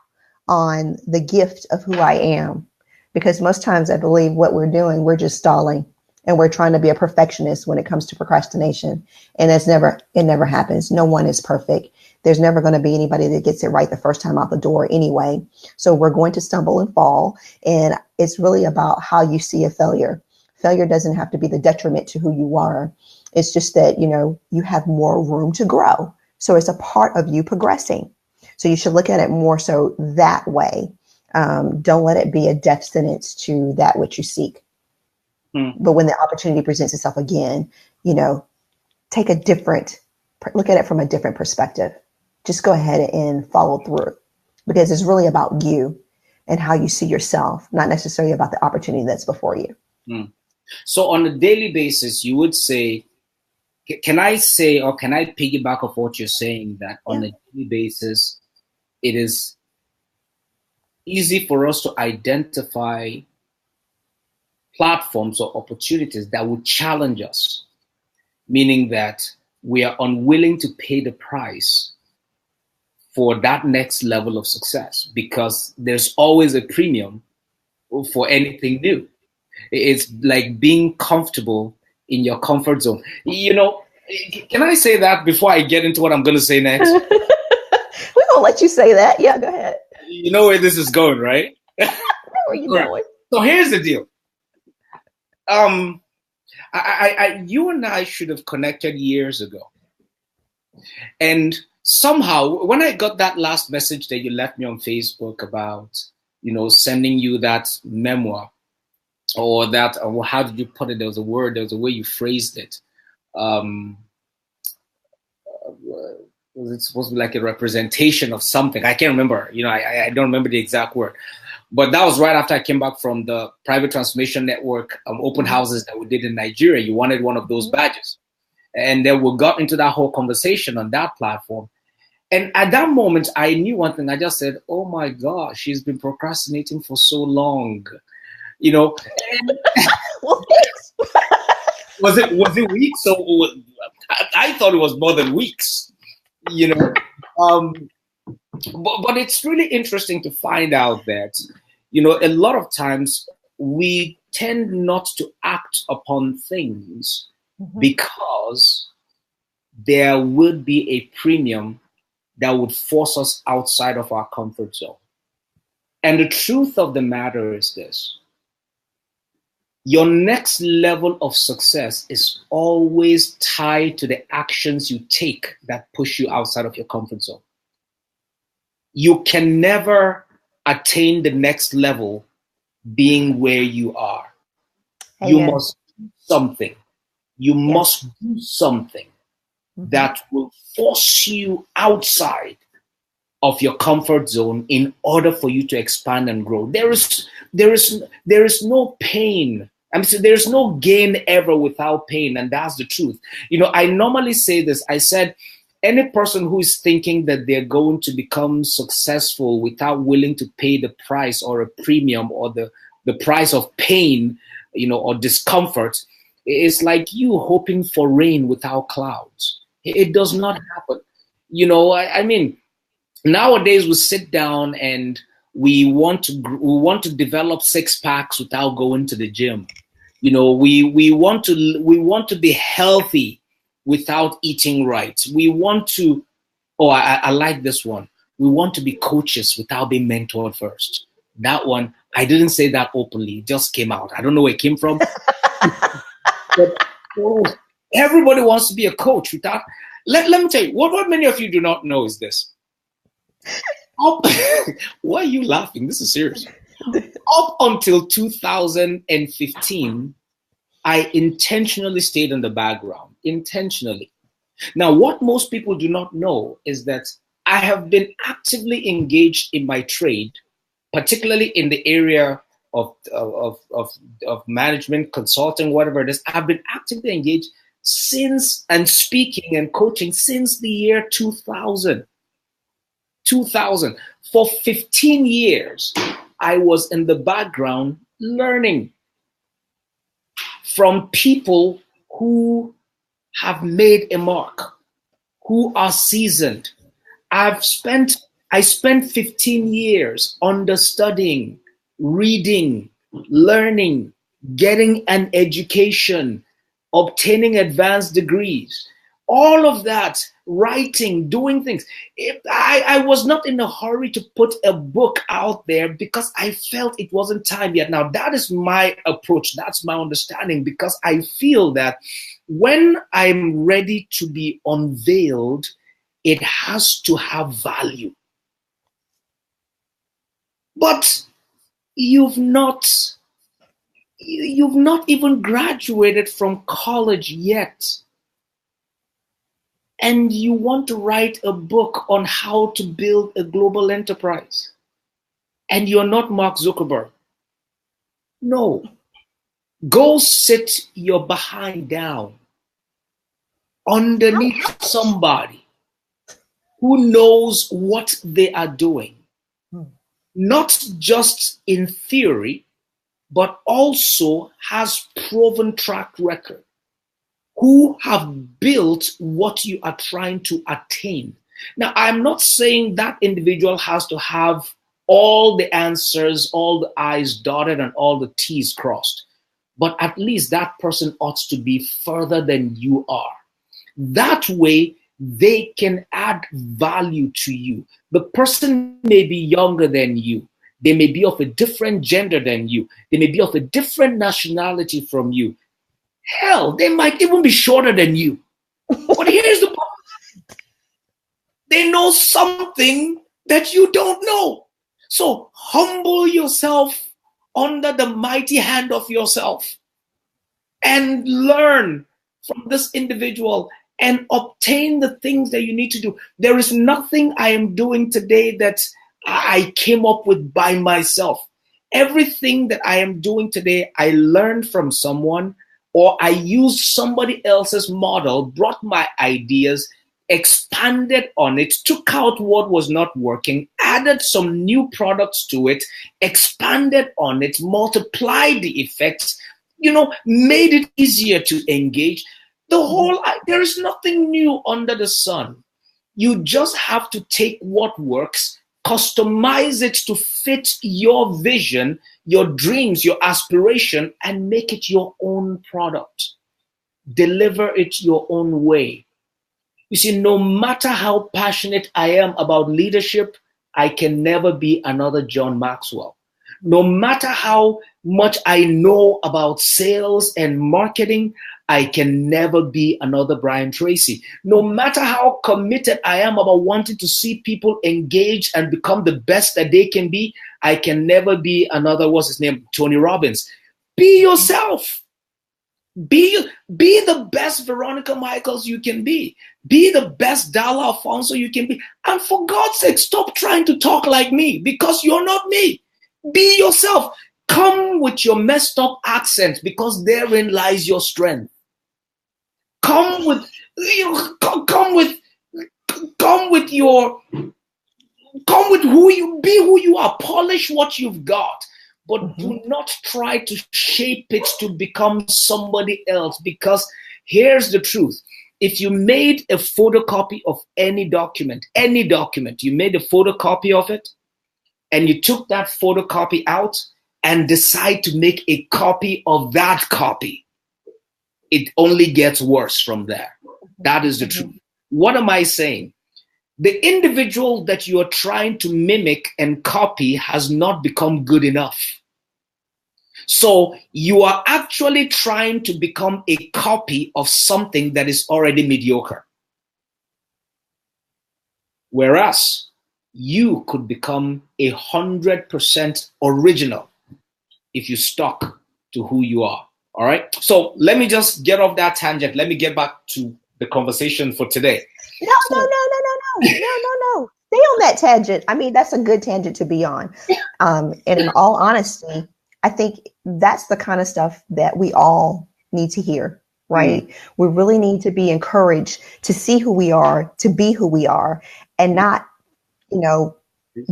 on the gift of who I am. Because most times I believe what we're doing, we're just stalling and we're trying to be a perfectionist when it comes to procrastination. And it never happens. No one is perfect. There's never going to be anybody that gets it right the first time out the door anyway. So we're going to stumble and fall. And it's really about how you see a failure. Failure doesn't have to be the detriment to who you are. It's just that, you have more room to grow. So it's a part of you progressing. So you should look at it more so that way. Don't let it be a death sentence to that which you seek. But when the opportunity presents itself again, look at it from a different perspective. Just go ahead and follow through, because it's really about you and how you see yourself, not necessarily about the opportunity that's before you. So on a daily basis, you would say, can I piggyback off what you're saying, that on a daily basis, it is easy for us to identify platforms or opportunities that would challenge us, meaning that we are unwilling to pay the price for that next level of success, because there's always a premium for anything new. It's like being comfortable in your comfort zone. Can I say that before I get into what I'm going to say next? We won't let you say that. Yeah, go ahead. You know where this is going, right? Where are you going? So here's the deal. You and I should have connected years ago. And somehow when I got that last message that you left me on Facebook about, sending you that memoir, or that, or how did you put it? There was a word, there was a way you phrased it. Um, was it supposed to be like a representation of something? I can't remember. I don't remember the exact word. But that was right after I came back from the Private Transformation Network open houses that we did in Nigeria. You wanted one of those badges. And then we got into that whole conversation on that platform. And at that moment, I knew one thing. I just said, oh my gosh, she's been procrastinating for so long. And was it weeks? So I thought it was more than weeks, But it's really interesting to find out that, a lot of times we tend not to act upon things because there would be a premium that would force us outside of our comfort zone. And the truth of the matter is this: your next level of success is always tied to the actions you take that push you outside of your comfort zone. You can never attain the next level being where you are. You must do something. You must do something that will force you outside of your comfort zone in order for you to expand and grow. There is no pain. There's no gain ever without pain, and that's the truth. I normally say this. I said, any person who is thinking that they're going to become successful without willing to pay the price or a premium or the price of pain, or discomfort, it's like you hoping for rain without clouds. It does not happen. Nowadays we sit down and we want to develop six packs without going to the gym. We want to be healthy without eating right. We want to, I like this one. We want to be coaches without being mentored first. That one, I didn't say that openly. It just came out. I don't know where it came from. But everybody wants to be a coach without. Let me tell you, what many of you do not know is this. Why are you laughing? This is serious. Up until 2015, I intentionally stayed in the background. Intentionally. Now, what most people do not know is that I have been actively engaged in my trade, particularly in the area of management, consulting, whatever it is. I've been actively engaged since, and speaking and coaching since the year 2000. 2000. For 15 years, I was in the background learning from people who have made a mark, who are seasoned. I spent 15 years understudying, reading, learning, getting an education, obtaining advanced degrees, all of that, writing, doing things. I was not in a hurry to put a book out there because I felt it wasn't time yet. Now, that is my approach. That's my understanding, because I feel that when I'm ready to be unveiled, it has to have value. But you've not even graduated from college yet, and you want to write a book on how to build a global enterprise, and you're not Mark Zuckerberg. No. Go sit your behind down underneath somebody who knows what they are doing, not just in theory, but also has proven track record, who have built what you are trying to attain. Now, I'm not saying that individual has to have all the answers, all the I's dotted and all the T's crossed, but at least that person ought to be further than you are. That way, they can add value to you. The person may be younger than you. They may be of a different gender than you. They may be of a different nationality from you. Hell, they might even be shorter than you. But here's the problem. They know something that you don't know. So humble yourself under the mighty hand of yourself and learn from this individual and obtain the things that you need to do. There is nothing I am doing today that I came up with by myself. Everything that I am doing today, I learned from someone, or I used somebody else's model, brought my ideas, expanded on it, took out what was not working, added some new products to it, expanded on it, multiplied the effects, made it easier to engage. There is nothing new under the sun. You just have to take what works, customize it to fit your vision, your dreams, your aspiration, and make it your own product. Deliver it your own way. You see, no matter how passionate I am about leadership, I can never be another John Maxwell. No matter how much I know about sales and marketing, I can never be another Brian Tracy. No matter how committed I am about wanting to see people engage and become the best that they can be, I can never be another, Tony Robbins. Be yourself. Be the best Veronica Michaels you can be. Be the best Dala Alphonso you can be. And for God's sake, stop trying to talk like me, because you're not me. Be yourself. Come with your messed up accent, because therein lies your strength. Come with who you are. Polish what you've got, but do not try to shape it to become somebody else, because here's the truth. If you made a photocopy of any document, you made a photocopy of it, and you took that photocopy out and decide to make a copy of that copy, it only gets worse from there. That is the truth. What am I saying? The individual that you are trying to mimic and copy has not become good enough. So you are actually trying to become a copy of something that is already mediocre. Whereas you could become 100% original if you stuck to who you are. All right. So let me just get off that tangent. Let me get back to the conversation for today. No. Stay on that tangent. I mean, that's a good tangent to be on. And in all honesty, I think that's the kind of stuff that we all need to hear, right? We really need to be encouraged to see who we are, to be who we are, and not,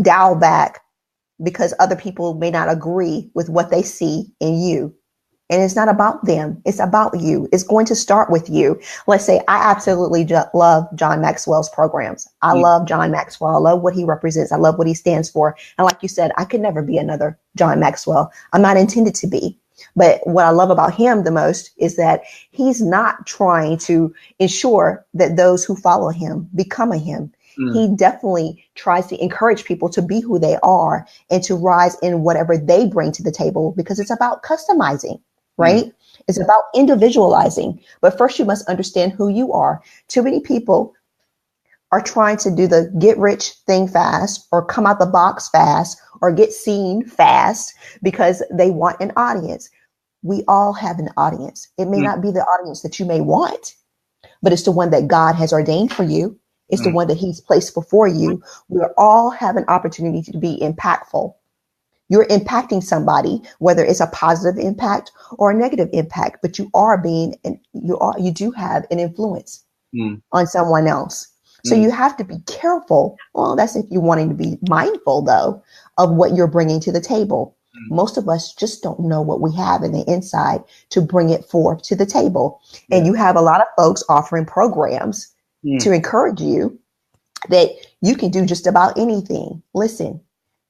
dial back because other people may not agree with what they see in you. And it's not about them. It's about you. It's going to start with you. Let's say I absolutely love John Maxwell's programs. I love John Maxwell. I love what he represents. I love what he stands for. And like you said, I could never be another John Maxwell. I'm not intended to be. But what I love about him the most is that he's not trying to ensure that those who follow him become a him. He definitely tries to encourage people to be who they are and to rise in whatever they bring to the table, because it's about customizing. Right? It's about individualizing. But first, you must understand who you are. Too many people are trying to do the get rich thing fast, or come out the box fast, or get seen fast because they want an audience. We all have an audience. It may not be the audience that you may want, but it's the one that God has ordained for you. It's the one that he's placed before you. We all have an opportunity to be impactful. You're impacting somebody, whether it's a positive impact or a negative impact, but you do have an influence on someone else. So you have to be careful. Well, that's if you're wanting to be mindful, though, of what you're bringing to the table. Most of us just don't know what we have in the inside to bring it forth to the table. And you have a lot of folks offering programs to encourage you that you can do just about anything. Listen.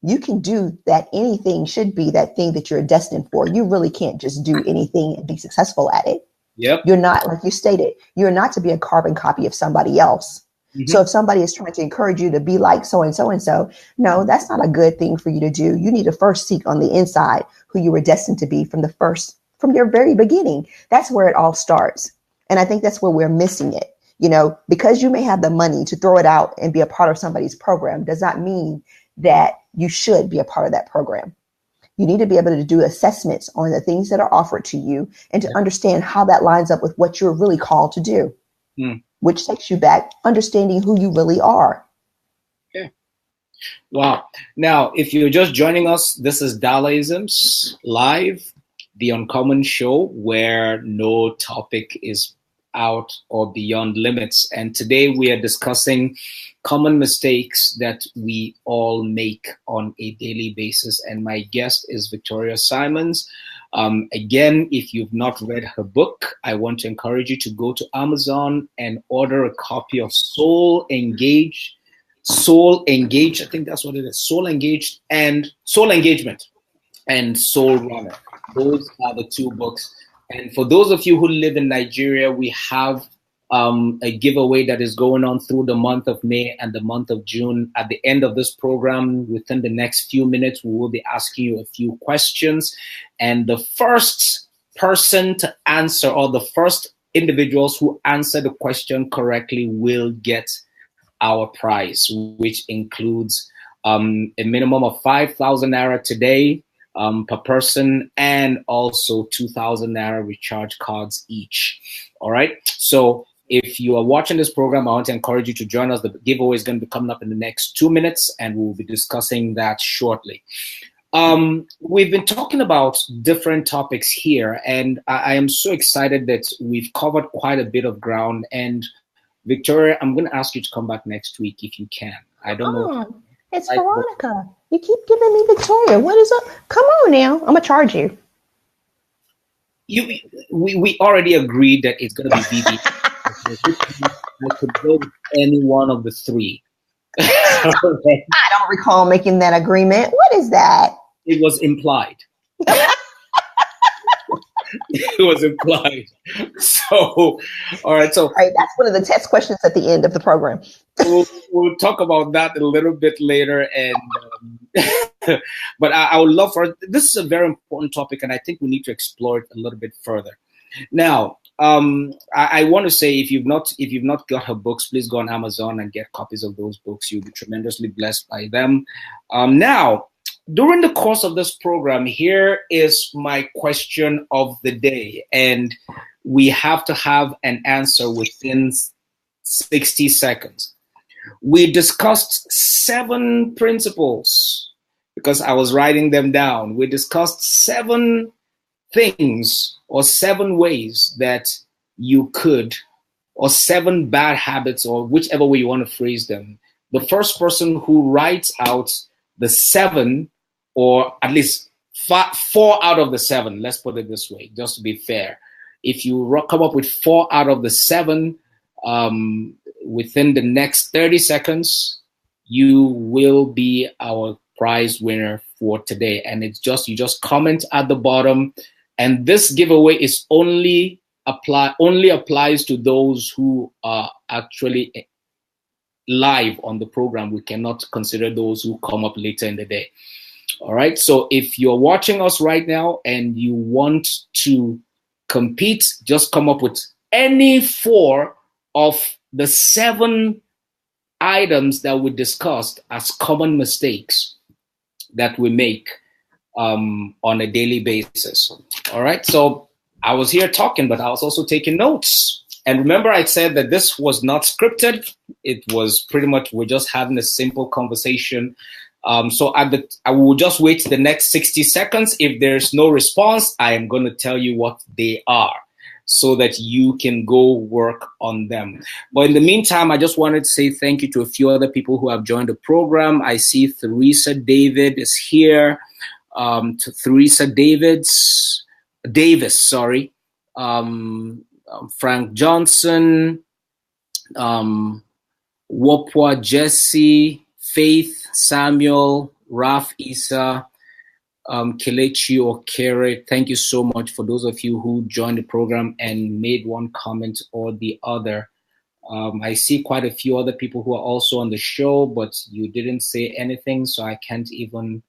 You can do that. Anything should be that thing that you're destined for. You really can't just do anything and be successful at it. Yep. You're not, like you stated, you're not to be a carbon copy of somebody else. So if somebody is trying to encourage you to be like so-and-so, no, that's not a good thing for you to do. You need to first seek on the inside who you were destined to be from your very beginning. That's where it all starts. And I think that's where we're missing it. You know, because you may have the money to throw it out and be a part of somebody's program does not mean that you should be a part of that program. You need to be able to do assessments on the things that are offered to you and to understand how that lines up with what you're really called to do, which takes you back understanding who you really are. Okay. Wow. Now, if you're just joining us, this is Dalaisms Live, the Uncommon Show, where no topic is out or beyond limits. And today we are discussing common mistakes that we all make on a daily basis. And my guest is Veronica Simon. Again, if you've not read her book, I want to encourage you to go to Amazon and order a copy of Soul Engaged, I think that's what it is, Soul Engaged and Soul Engagement and Soul Runner. Those are the two books. And for those of you who live in Nigeria, we have a giveaway that is going on through the month of May and the month of June. At the end of this program, within the next few minutes, we will be asking you a few questions. And the first person to answer, or the first individuals who answer the question correctly, will get our prize, which includes a minimum of 5,000 naira today per person, and also 2,000 naira recharge cards each. All right. So if you are watching this program, I want to encourage you to join us. The giveaway is going to be coming up in the next 2 minutes, and we'll be discussing that shortly. We've been talking about different topics here, and I am so excited that we've covered quite a bit of ground. And Victoria, I'm going to ask you to come back next week if you can. I don't know. It's Veronica. You keep giving me Victoria. What is up? Come on now. I'm going to charge you. We already agreed that it's going to be VB. I could go with any one of the three. I don't recall making that agreement. What is that? It was implied. It was implied. So, all right. So, that's one of the test questions at the end of the program. We'll talk about that a little bit later. And but I would love for this is a very important topic, and I think we need to explore it a little bit further. Now, I want to say if you've not got her books, please go on Amazon and get copies of those books. You'll be tremendously blessed by them. Now, during the course of this program, here is my question of the day, and we have to have an answer within 60 seconds. We discussed 7 principles because I was writing them down. We discussed 7 things or 7 ways that you could, or 7 bad habits, or whichever way you want to phrase them. The first person who writes out the 7, or at least 4 out of the 7, let's put it this way, just to be fair. If you come up with 4 out of the 7 within the next 30 seconds, you will be our prize winner for today. And it's just, you just comment at the bottom. And this giveaway is only applies to those who are actually live on the program. We cannot consider those who come up later in the day. All right. So if you're watching us right now and you want to compete, just come up with any 4 of the 7 items that we discussed as common mistakes that we make on a daily basis. All right. So I was here talking, but I was also taking notes. And remember, I said that this was not scripted. It was pretty much, we're just having a simple conversation. So I will just wait the next 60 seconds. If there's no response, I am going to tell you what they are so that you can go work on them. But in the meantime, I just wanted to say thank you to a few other people who have joined the program. I see Theresa David is here. Theresa Davis, sorry. Frank Johnson, Wopwa Jesse, Faith Samuel, Raf Isa, Kelechi Okere. Thank you so much for those of you who joined the program and made one comment or the other. I see quite a few other people who are also on the show, but you didn't say anything, so I can't even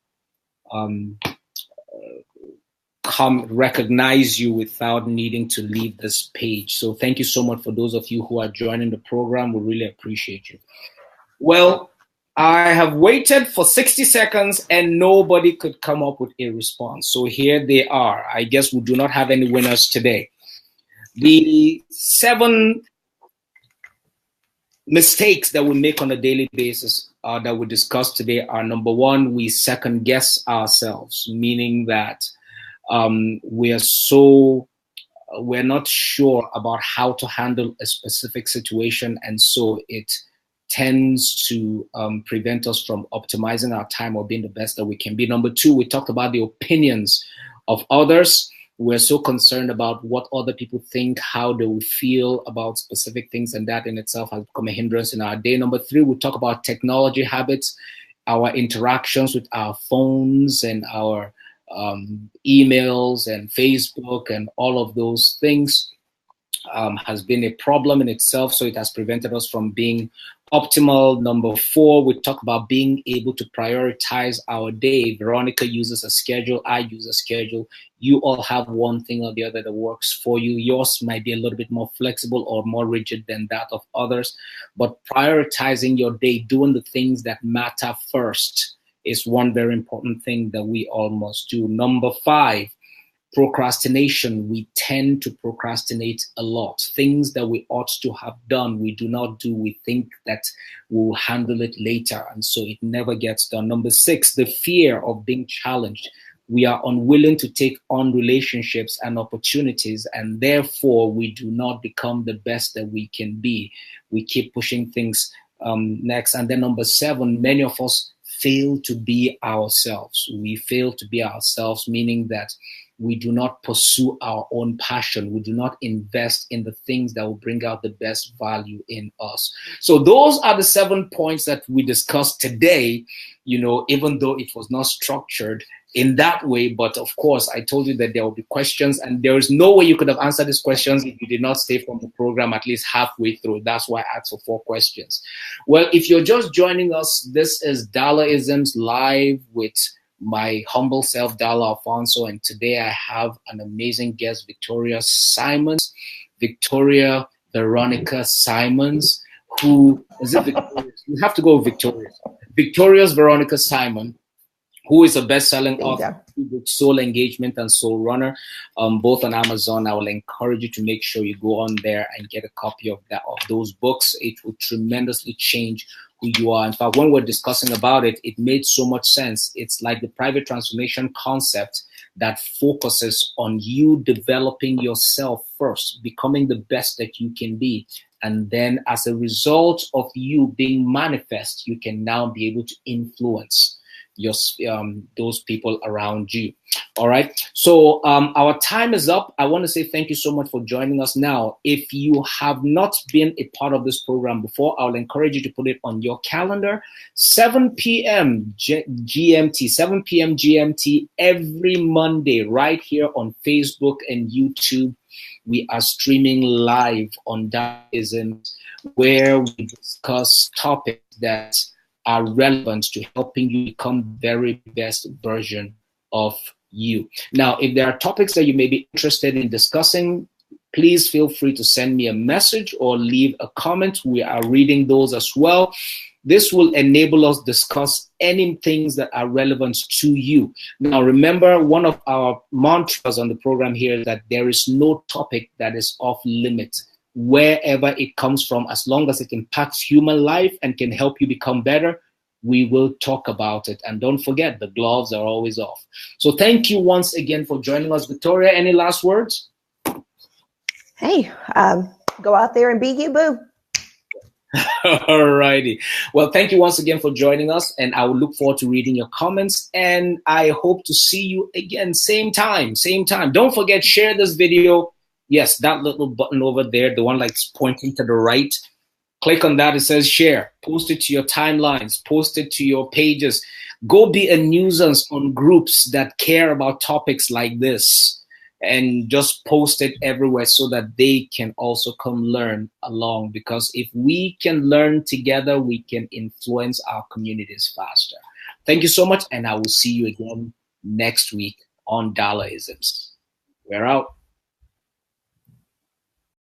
recognize you without needing to leave this page. So thank you so much for those of you who are joining the program. We really appreciate you. Well, I have waited for 60 seconds and nobody could come up with a response. So here they are. I guess we do not have any winners today. The 7 mistakes that we make on a daily basis that we discussed today are: number 1, we second guess ourselves, meaning that we're not sure about how to handle a specific situation, and so it tends to prevent us from optimizing our time or being the best that we can be. Number 2, we talked about the opinions of others. We're so concerned about what other people think, how they will feel about specific things, and that in itself has become a hindrance in our day. Number 3, we talk about technology habits, our interactions with our phones and our emails and Facebook and all of those things has been a problem in itself, so it has prevented us from being optimal. Number 4, we talk about being able to prioritize our day. Veronica uses a schedule, I use a schedule. You all have one thing or the other that works for you. Yours might be a little bit more flexible or more rigid than that of others, but prioritizing your day, doing the things that matter first, is one very important thing that we all must do. Number 5, procrastination. We tend to procrastinate a lot. Things that we ought to have done, we do not do. We think that we'll handle it later, and so it never gets done. Number 6, the fear of being challenged. We are unwilling to take on relationships and opportunities, and therefore we do not become the best that we can be. We keep pushing things next. And then number 7, many of us fail to be ourselves. We fail to be ourselves, meaning that we do not pursue our own passion. We do not invest in the things that will bring out the best value in us. So those are the 7 points that we discussed today, even though it was not structured in that way. But of course, I told you that there will be questions, and there is no way you could have answered these questions if you did not stay from the program at least halfway through. That's why I asked for 4 questions. Well, if you're just joining us, this is Dalaisms live with my humble self, Dala Alphonso, and today I have an amazing guest, Veronica Simons, who is it? Victorious? You have to go with Victorious. Victorious Veronica Simon, who is a best-selling author with Soul Engagement and Soul Runner, both on Amazon. I will encourage you to make sure you go on there and get a copy of those books. It will tremendously change who you are. In fact, when we're discussing about it, it made so much sense. It's like the private transformation concept that focuses on you developing yourself first, becoming the best that you can be. And then as a result of you being manifest, you can now be able to influence those people around you. All right. So our time is up. I want to say thank you so much for joining us. Now, if you have not been a part of this program before, I'll encourage you to put it on your calendar. 7 p.m. GMT, 7 p.m. GMT every Monday, right here on Facebook and YouTube. We are streaming live on Dalaisms, where we discuss topics that are relevant to helping you become the very best version of you. Now, if there are topics that you may be interested in discussing, please feel free to send me a message or leave a comment. We are reading those as well. This will enable us to discuss any things that are relevant to you. Now, remember, one of our mantras on the program here is that there is no topic that is off limit. Wherever it comes from, as long as it impacts human life and can help you become better, we will talk about it. And don't forget, the gloves are always off. So thank you once again for joining us. Victoria, any last words? Hey, go out there and be you, boo. All righty. Well, thank you once again for joining us, and I will look forward to reading your comments, and I hope to see you again, same time. Don't forget, share this video. Yes, that little button over there, the one like pointing to the right. Click on that. It says share. Post it to your timelines. Post it to your pages. Go be a nuisance on groups that care about topics like this, and just post it everywhere so that they can also come learn along. Because if we can learn together, we can influence our communities faster. Thank you so much, and I will see you again next week on Dalaisms. We're out.